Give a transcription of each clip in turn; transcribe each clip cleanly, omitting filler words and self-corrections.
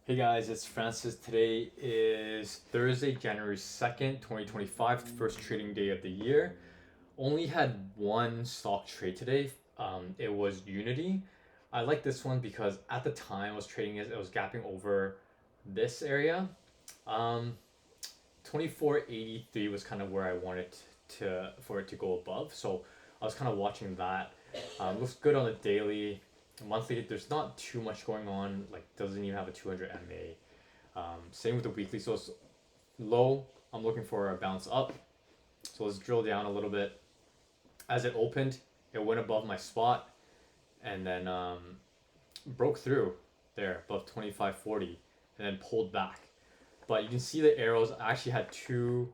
Hey guys, it's Francis. Today is Thursday, January 2nd, 2025, the first trading day of the year. Only had one stock trade today. It was Unity. I like this one because at the time I was trading it was gapping over this area. Um, 2483 was kind of where I wanted to for it to go above. So I was kind of watching that. Looks good on the daily. Monthly, there's not too much going on. Like doesn't even have a 200 MA. Same with the weekly. So it's low. I'm looking for a bounce up. So let's drill down a little bit. As it opened, it went above my spot and then broke through there above 2540 and then pulled back. But you can see the arrows. I actually had two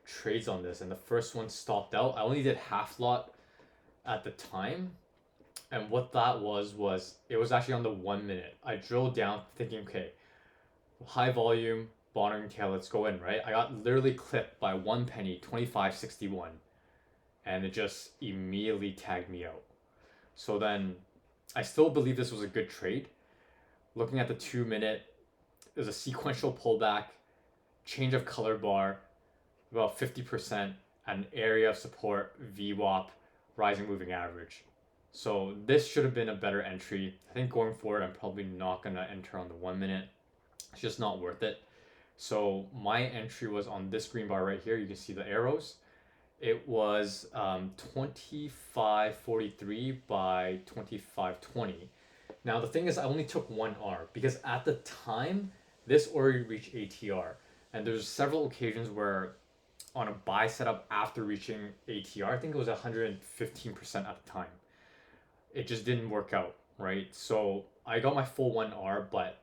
trades on this, and the first one stopped out. I only did half lot at the time, and what that was it was actually on the 1 minute. I drilled down thinking, okay, high volume, bottoming tail, let's go in, right? I got literally clipped by one penny, 25.61, and it just immediately tagged me out. So then I still believe this was a good trade. Looking at the 2 minute, there's a sequential pullback, change of color bar, about 50%, and area of support, VWAP, rising moving average. So this should have been a better entry. I think going forward, I'm probably not going to enter on the 1 minute. It's just not worth it. So my entry was on this green bar right here. You can see the arrows. It was 2543 by 2520. Now the thing is, I only took one R because at the time this already reached ATR, and there's several occasions where on a buy setup after reaching ATR, I think it was 115% at the time. It just didn't work out, right? So I got my full 1R, but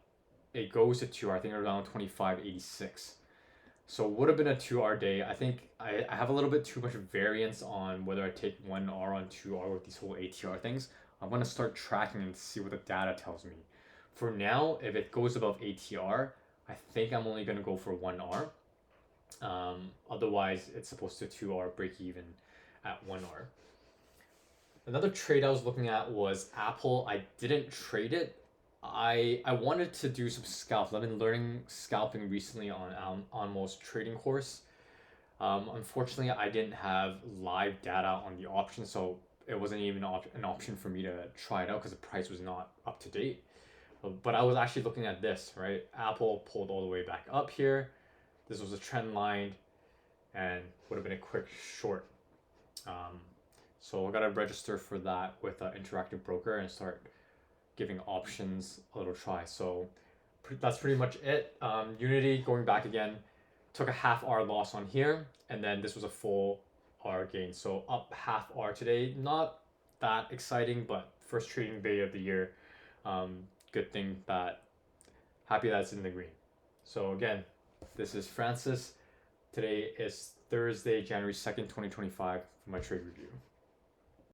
it goes to 2R. I think around 2586. So it would have been a 2R day. I think I have a little bit too much variance on whether I take 1R on 2R with these whole ATR things. I'm going to start tracking and see what the data tells me. For now, if it goes above ATR, I think I'm only going to go for 1R. Otherwise, it's supposed to 2R break even at 1R. Another trade I was looking at was Apple. I didn't trade it. I wanted to do some scalps. I've been learning scalping recently on Almost trading course. Unfortunately, I didn't have live data on the option, so it wasn't even an option for me to try it out because the price was not up to date. But I was actually looking at this, right? Apple pulled all the way back up here. This was a trend line and would have been a quick short. Um, so I got to register for that with an interactive broker and start giving options a little try. So that's pretty much it. Unity going back again, took a half R loss on here, and then this was a full R gain. So up half R today. Not that exciting, but first trading day of the year. Good thing that happy that it's in the green. So again, this is Francis. Today is Thursday, January 2nd, 2025 for my trade review.